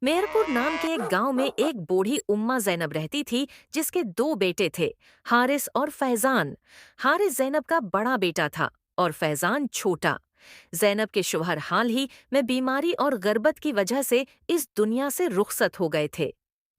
मेरपुर नाम के एक गांव में एक बूढ़ी उम्मा जैनब रहती थी, जिसके दो बेटे थे, हारिस और फैजान। हारिस जैनब का बड़ा बेटा था और फैजान छोटा। जैनब के शौहर हाल ही में बीमारी और गर्बत की वजह से इस दुनिया से रुखसत हो गए थे।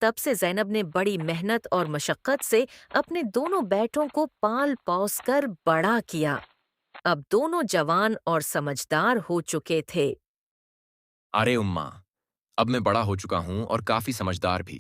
तब से जैनब ने बड़ी मेहनत और मशक्कत से अपने दोनों बेटों को पाल पौस कर बड़ा किया। अब दोनों जवान और समझदार हो चुके थे। अरे उम्मा, अब मैं बड़ा हो चुका हूं और काफी समझदार भी।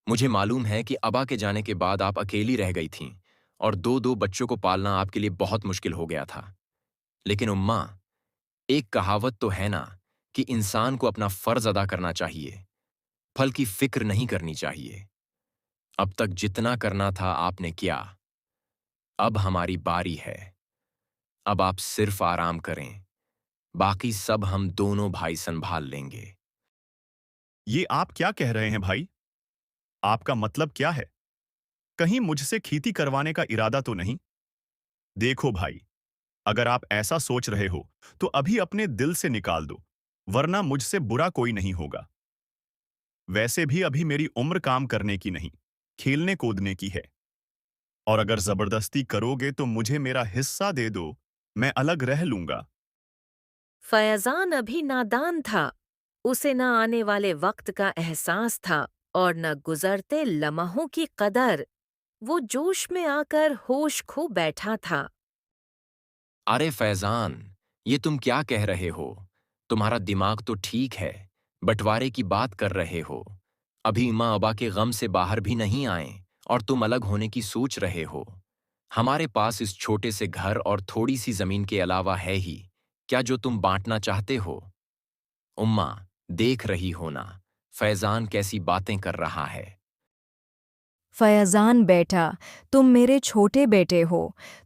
मुझे मालूम है कि अबा के जाने के बाद आप अकेली रह गई थीं और दो दो बच्चों को पालना आपके लिए बहुत मुश्किल हो गया था। लेकिन उम्मा, एक कहावत तो है ना कि इंसान को अपना फर्ज अदा करना चाहिए, फल की फिक्र नहीं करनी चाहिए। अब तक जितना करना था आपने किया। अब हमारी बारी है। अब आप सिर्फ आराम करें, बाकी सब हम दोनों भाई संभाल लेंगे। ये आप क्या कह रहे हैं भाई? आपका मतलब क्या है? कहीं मुझसे खेती करवाने का इरादा तो नहीं? देखो भाई, अगर आप ऐसा सोच रहे हो, तो अभी अपने दिल से निकाल दो, वरना मुझसे बुरा कोई नहीं होगा। वैसे भी अभी मेरी उम्र काम करने की नहीं, खेलने कूदने की है। और अगर जबरदस्ती करोगे तो मुझे मेरा हिस्सा दे दो, मैं अलग रह लूंगा। फैजान अभी नादान था। उसे न आने वाले वक्त का एहसास था और न गुजरते लम्हों की कदर। वो जोश में आकर होश खो बैठा था। अरे फैजान, ये तुम क्या कह रहे हो? तुम्हारा दिमाग तो ठीक है, बंटवारे की बात कर रहे हो। अभी माँ अबा के गम से बाहर भी नहीं आए और तुम अलग होने की सोच रहे हो। हमारे पास इस छोटे से घर और थोड़ी सी जमीन के अलावा है ही क्या जो तुम बांटना चाहते हो? उम्मा, देख रही हो ना, फैजान कैसी बातें कर रहा है। फैज़ान बेटा, तुम मेरे छोटे बेटे हो।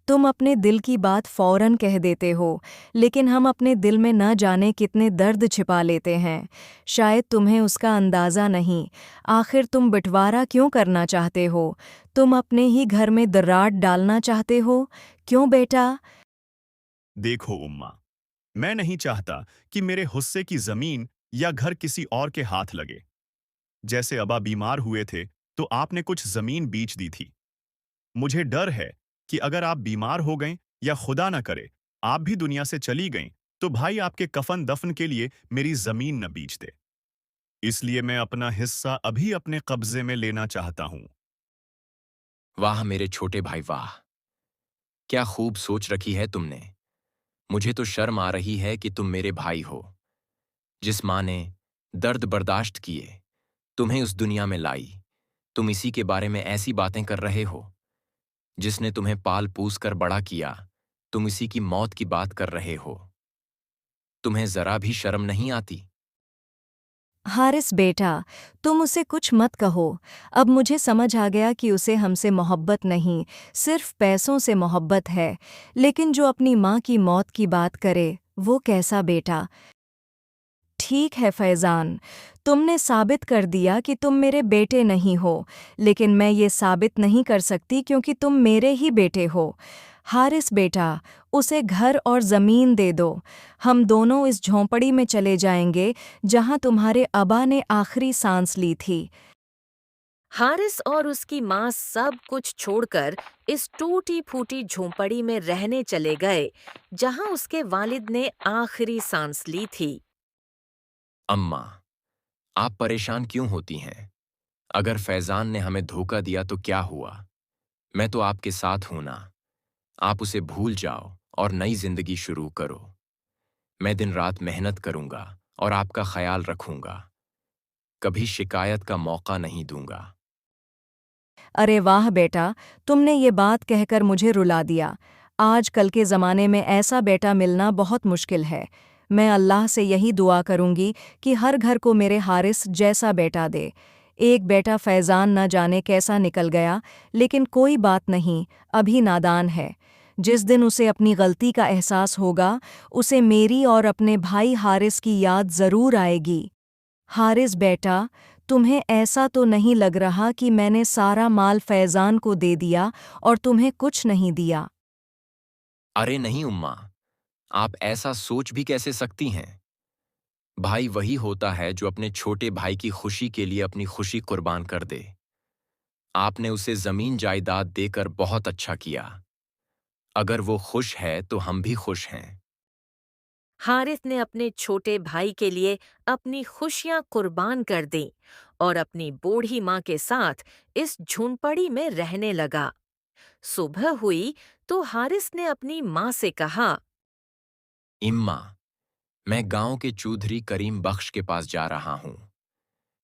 तुम अपने दिल की बात फ़ौरन कह देते हो, लेकिन हम अपने दिल में न जाने कितने दर्द छिपा लेते हैं। शायद तुम्हें उसका अंदाज़ा नहीं। आखिर तुम बँटवारा क्यों करना चाहते हो? तुम अपने ही घर में दरार डालना चाहते हो? क्यों बेटा? देखो उम्मा, मैं नहीं चाहता कि मेरे हिस्से की जमीन या घर किसी और के हाथ लगे। जैसे अबा बीमार हुए थे, तो आपने कुछ जमीन बेच दी थी। मुझे डर है कि अगर आप बीमार हो गए या खुदा न करे आप भी दुनिया से चली गईं, तो भाई आपके कफन दफन के लिए मेरी जमीन न बेच दे। इसलिए मैं अपना हिस्सा अभी अपने कब्जे में लेना चाहता हूं। वाह मेरे छोटे भाई वाह, क्या खूब सोच रखी है तुमने। मुझे तो शर्म आ रही है कि तुम मेरे भाई हो। जिस माँ ने दर्द बर्दाश्त किए तुम्हें उस दुनिया में लाई, तुम इसी के बारे में ऐसी बातें कर रहे हो। जिसने तुम्हें पाल पूस कर बड़ा किया, तुम इसी की मौत की बात कर रहे हो। तुम्हें जरा भी शर्म नहीं आती? हारिस बेटा, तुम उसे कुछ मत कहो। अब मुझे समझ आ गया कि उसे हमसे मोहब्बत नहीं, सिर्फ पैसों से मोहब्बत है। लेकिन जो अपनी माँ की मौत की बात करे, वो कैसा बेटा? ठीक है फैज़ान, तुमने साबित कर दिया कि तुम मेरे बेटे नहीं हो, लेकिन मैं ये साबित नहीं कर सकती क्योंकि तुम मेरे ही बेटे हो। हारिस बेटा, उसे घर और ज़मीन दे दो। हम दोनों इस झोंपड़ी में चले जाएंगे जहाँ तुम्हारे अबा ने आखिरी सांस ली थी। हारिस और उसकी माँ सब कुछ छोड़कर इस टूटी फूटी झोंपड़ी में रहने चले गए, जहां उसके वालिद ने आखिरी सांस ली थी। अम्मा, आप परेशान क्यों होती हैं? अगर फैजान ने हमें धोखा दिया तो क्या हुआ? मैं तो आपके साथ हूं ना। आप उसे भूल जाओ और नई जिंदगी शुरू करो। मैं दिन रात मेहनत करूंगा और आपका ख्याल रखूंगा। कभी शिकायत का मौका नहीं दूंगा। अरे वाह बेटा, तुमने ये बात कहकर मुझे रुला दिया। आजकल के ज़माने में ऐसा बेटा मिलना बहुत मुश्किल है। मैं अल्लाह से यही दुआ करूंगी कि हर घर को मेरे हारिस जैसा बेटा दे। एक बेटा फैज़ान न जाने कैसा निकल गया, लेकिन कोई बात नहीं, अभी नादान है। जिस दिन उसे अपनी गलती का एहसास होगा, उसे मेरी और अपने भाई हारिस की याद ज़रूर आएगी। हारिस बेटा, तुम्हें ऐसा तो नहीं लग रहा कि मैंने सारा माल फैज़ान को दे दिया और तुम्हें कुछ नहीं दिया? अरे नहीं उम्मा, आप ऐसा सोच भी कैसे सकती हैं? भाई वही होता है जो अपने छोटे भाई की खुशी के लिए अपनी खुशी कुर्बान कर दे। आपने उसे जमीन जायदाद देकर बहुत अच्छा किया। अगर वो खुश है तो हम भी खुश हैं। हारिस ने अपने छोटे भाई के लिए अपनी खुशियां कुर्बान कर दी और अपनी बूढ़ी माँ के साथ इस झुंपड़ी में रहने लगा। सुबह हुई तो हारिस ने अपनी माँ से कहा, इम्मा, मैं गांव के चौधरी करीम बख्श के पास जा रहा हूं।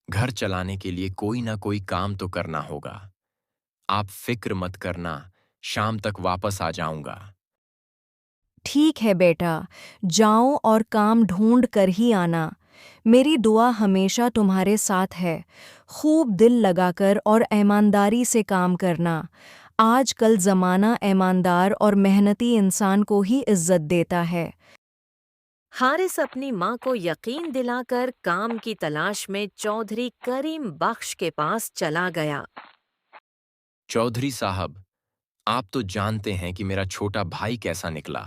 घर चलाने के लिए कोई ना कोई काम तो करना होगा। आप फिक्र मत करना, शाम तक वापस आ जाऊंगा। ठीक है बेटा, जाओ और काम ढूंढ कर ही आना। मेरी दुआ हमेशा तुम्हारे साथ है। खूब दिल लगाकर और ईमानदारी से काम करना। आजकल ज़माना ईमानदार और मेहनती इंसान को ही इज्जत देता है। हारिस अपनी माँ को यकीन दिलाकर काम की तलाश में चौधरी करीम बख्श के पास चला गया। चौधरी साहब, आप तो जानते हैं कि मेरा छोटा भाई कैसा निकला।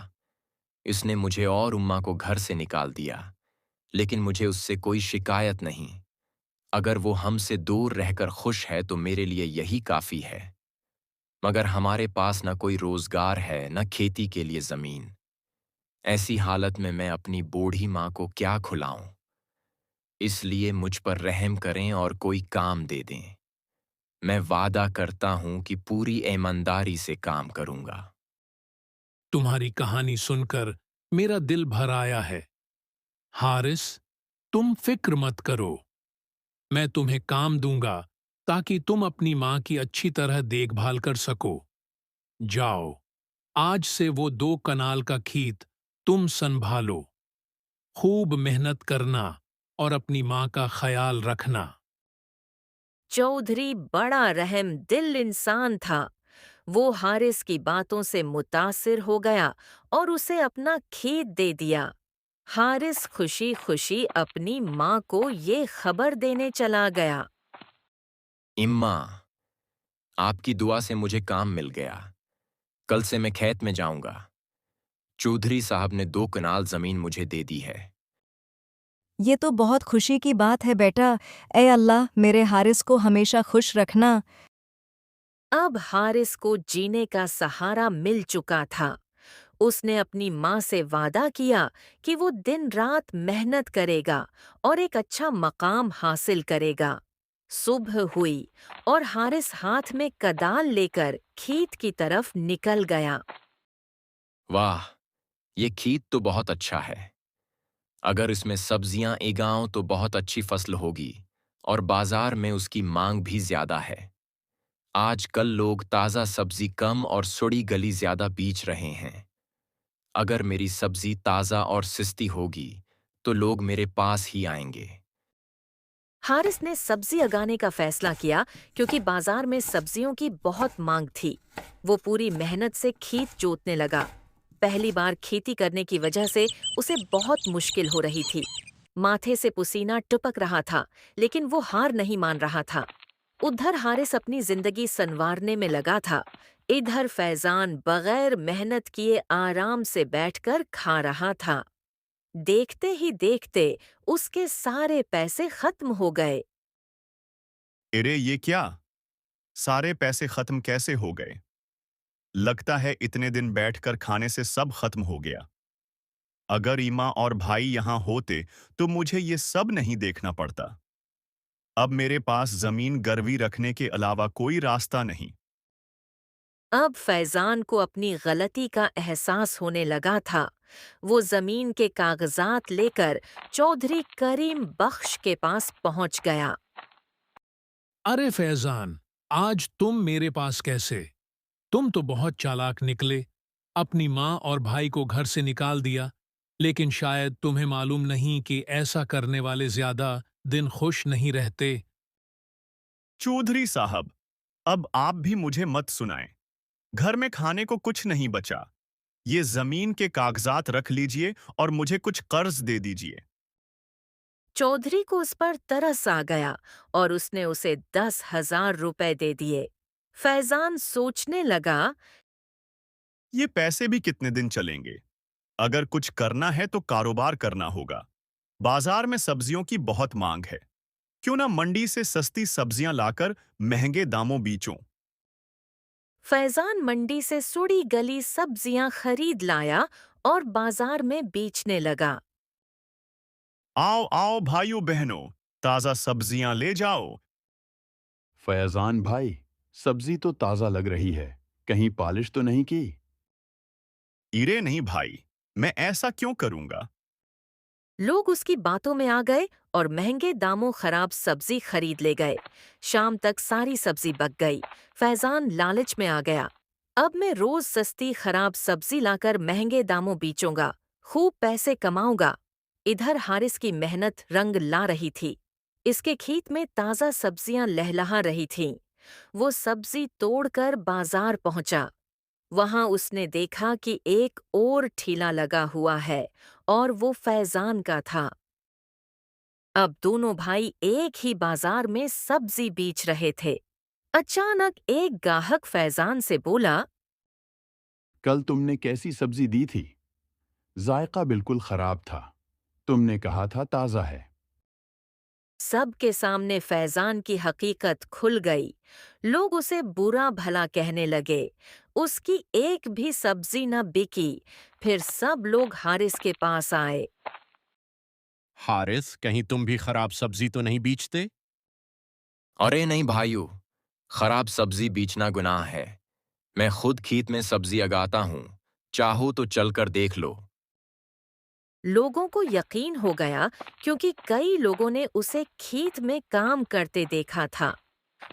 इसने मुझे और उम्मा को घर से निकाल दिया, लेकिन मुझे उससे कोई शिकायत नहीं। अगर वो हमसे दूर रहकर खुश है तो मेरे लिए यही काफी है। मगर हमारे पास न कोई रोजगार है, न खेती के लिए जमीन। ऐसी हालत में मैं अपनी बूढ़ी माँ को क्या खिलाऊं? इसलिए मुझ पर रहम करें और कोई काम दे दें। मैं वादा करता हूं कि पूरी ईमानदारी से काम करूंगा। तुम्हारी कहानी सुनकर मेरा दिल भर आया है। हारिस, तुम फिक्र मत करो। मैं तुम्हें काम दूंगा ताकि तुम अपनी माँ की अच्छी तरह देखभाल कर सको। जाओ, आज से वो 2 कनाल का खेत तुम संभालो। खूब मेहनत करना और अपनी माँ का ख्याल रखना। चौधरी बड़ा रहम दिल इंसान था। वो हारिस की बातों से मुतासिर हो गया और उसे अपना खेत दे दिया। हारिस खुशी खुशी अपनी माँ को ये खबर देने चला गया। इम्मा, आपकी दुआ से मुझे काम मिल गया। कल से मैं खेत में जाऊंगा। चौधरी साहब ने 2 कनाल जमीन मुझे दे दी है। ये तो बहुत खुशी की बात है बेटा। ए अल्लाह, मेरे हारिस को हमेशा खुश रखना। अब हारिस को जीने का सहारा मिल चुका था। उसने अपनी माँ से वादा किया कि वो दिन रात मेहनत करेगा और एक अच्छा मकाम हासिल करेगा। सुबह हुई और हारिस हाथ में कदाल लेकर खेत की तरफ निकल गया। वाह, ये खेत तो बहुत अच्छा है। अगर इसमें सब्जियां उगाऊं तो बहुत अच्छी फसल होगी और बाजार में उसकी मांग भी ज्यादा है। आजकल लोग ताज़ा सब्जी कम और सड़ी गली ज्यादा बेच रहे हैं। अगर मेरी सब्जी ताज़ा और सस्ती होगी तो लोग मेरे पास ही आएंगे। हारिस ने सब्जी उगाने का फैसला किया क्योंकि बाजार में सब्जियों की बहुत मांग थी। वो पूरी मेहनत से खेत जोतने लगा। पहली बार खेती करने की वजह से उसे बहुत मुश्किल हो रही थी। माथे से पसीना टपक रहा था, लेकिन वो हार नहीं मान रहा था। उधर हारिस अपनी जिंदगी संवारने में लगा था। इधर फैजान बगैर मेहनत किए आराम से बैठकर खा रहा था। देखते ही देखते उसके सारे पैसे खत्म हो गए। अरे ये क्या? सारे पैसे खत्म कैसे हो गए? लगता है इतने दिन बैठकर खाने से सब खत्म हो गया। अगर ईमा और भाई यहाँ होते तो मुझे ये सब नहीं देखना पड़ता। अब मेरे पास जमीन गिरवी रखने के अलावा कोई रास्ता नहीं। अब फैजान को अपनी गलती का एहसास होने लगा था। वो जमीन के कागजात लेकर चौधरी करीम बख्श के पास पहुंच गया। अरे फैजान, आज तुम मेरे पास कैसे? तुम तो बहुत चालाक निकले। अपनी माँ और भाई को घर से निकाल दिया, लेकिन शायद तुम्हें मालूम नहीं कि ऐसा करने वाले ज्यादा दिन खुश नहीं रहते। चौधरी साहब, अब आप भी मुझे मत सुनाएं। घर में खाने को कुछ नहीं बचा। ये जमीन के कागजात रख लीजिए और मुझे कुछ कर्ज दे दीजिए। चौधरी को उस पर तरस आ गया और उसने उसे 10,000 रुपए दे दिए। फैजान सोचने लगा, ये पैसे भी कितने दिन चलेंगे? अगर कुछ करना है तो कारोबार करना होगा। बाजार में सब्जियों की बहुत मांग है। क्यों ना मंडी से सस्ती सब्जियां लाकर महंगे दामों बेचूं। फैजान मंडी से सुड़ी गली सब्जियां खरीद लाया और बाजार में बेचने लगा। आओ आओ भाइयों बहनों, ताजा सब्जियां ले जाओ। फैजान भाई, सब्जी तो ताजा लग रही है, कहीं पॉलिश तो नहीं की? इरे नहीं भाई, मैं ऐसा क्यों करूंगा। लोग उसकी बातों में आ गए और महंगे दामों खराब सब्जी खरीद ले गए। शाम तक सारी सब्जी बक गई। फैजान लालच में आ गया। अब मैं रोज सस्ती खराब सब्जी लाकर महंगे दामों बेचूंगा, खूब पैसे कमाऊंगा। इधर हारिस की मेहनत रंग ला रही थी। इसके खेत में ताजा सब्जियां लहलहा रही थीं। वो सब्जी तोड़कर बाजार पहुंचा। वहां उसने देखा कि एक और ठेला लगा हुआ है और वो फैजान का था। अब दोनों भाई एक ही बाजार में सब्जी बेच रहे थे। अचानक एक गाहक फैजान से बोला, कल तुमने कैसी सब्जी दी थी? जायका बिल्कुल खराब था। तुमने कहा था ताजा है। सबके सामने फैजान की हकीकत खुल गई। लोग उसे बुरा भला कहने लगे। उसकी एक भी सब्जी न बिकी। फिर सब लोग हारिस के पास आए। हारिस, कहीं तुम भी खराब सब्जी तो नहीं बेचते? अरे नहीं भाइयों, खराब सब्जी बेचना गुनाह है। मैं खुद खेत में सब्जी उगाता हूँ, चाहो तो चलकर देख लो। लोगों को यकीन हो गया क्योंकि कई लोगों ने उसे खेत में काम करते देखा था।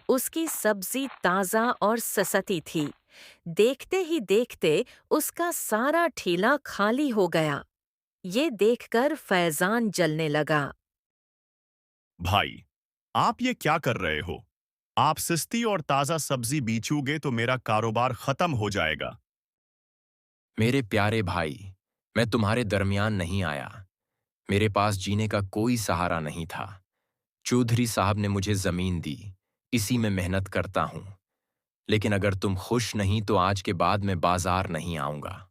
उसकी सब्जी ताजा और सस्ती थी। देखते ही देखते उसका सारा ठेला खाली हो गया। ये देखकर फैजान जलने लगा। भाई, आप ये क्या कर रहे हो। आप सस्ती और ताजा सब्जी बेचोगे तो मेरा कारोबार खत्म हो जाएगा। मेरे प्यारे भाई, मैं तुम्हारे दरमियान नहीं आया। मेरे पास जीने का कोई सहारा नहीं था। चौधरी साहब ने मुझे जमीन दी, इसी में मेहनत करता हूं। लेकिन अगर तुम खुश नहीं तो आज के बाद मैं बाजार नहीं आऊंगा।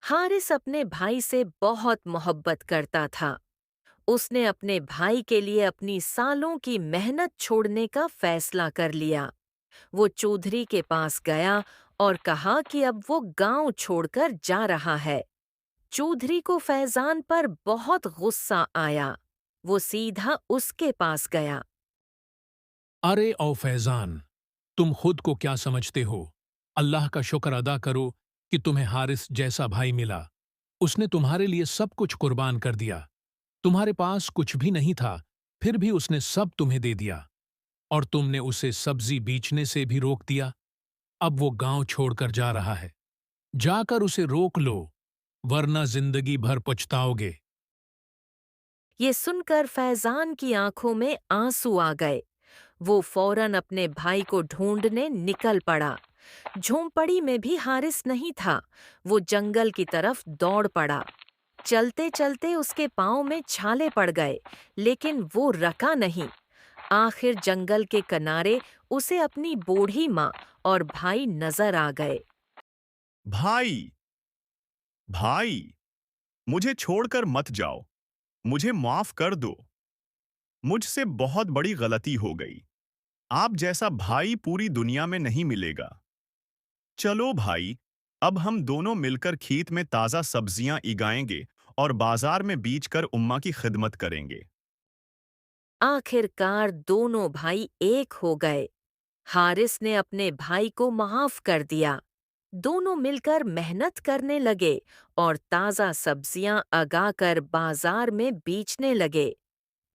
हारिस अपने भाई से बहुत मोहब्बत करता था। उसने अपने भाई के लिए अपनी सालों की मेहनत छोड़ने का फैसला कर लिया। वो चौधरी के पास गया और कहा कि अब वो गांव छोड़कर जा रहा है। चौधरी को फैजान पर बहुत गुस्सा आया। वो सीधा उसके पास गया। अरे ओ फैजान, तुम खुद को क्या समझते हो? अल्लाह का शुक्र अदा करो कि तुम्हें हारिस जैसा भाई मिला। उसने तुम्हारे लिए सब कुछ कुर्बान कर दिया। तुम्हारे पास कुछ भी नहीं था, फिर भी उसने सब तुम्हें दे दिया। और तुमने उसे सब्जी बेचने से भी रोक दिया। अब वो गांव छोड़कर जा रहा है। जाकर उसे रोक लो, वरना जिंदगी भर पछताओगे। ये सुनकर फैजान की आंखों में आंसू आ गए। वो फौरन अपने भाई को ढूंढने निकल पड़ा। झोंपड़ी में भी हारिस नहीं था। वो जंगल की तरफ दौड़ पड़ा। चलते चलते उसके पांव में छाले पड़ गए, लेकिन वो रका नहीं। आखिर जंगल के किनारे उसे अपनी बूढ़ी माँ और भाई नजर आ गए। भाई, भाई, मुझे छोड़कर मत जाओ। मुझे माफ कर दो। मुझसे बहुत बड़ी गलती हो गई। आप जैसा भाई पूरी दुनिया में नहीं मिलेगा। चलो भाई, अब हम दोनों मिलकर खेत में ताजा सब्जियां उगाएंगे और बाजार में बेचकर उम्मा की खिदमत करेंगे। आखिरकार दोनों भाई एक हो गए। हारिस ने अपने भाई को माफ कर दिया। दोनों मिलकर मेहनत करने लगे और ताजा सब्जियां उगाकर बाजार में बेचने लगे।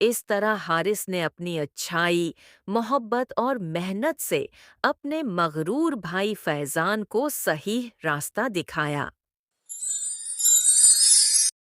इस तरह हारिस ने अपनी अच्छाई, मोहब्बत और मेहनत से अपने मगरूर भाई फैजान को सही रास्ता दिखाया।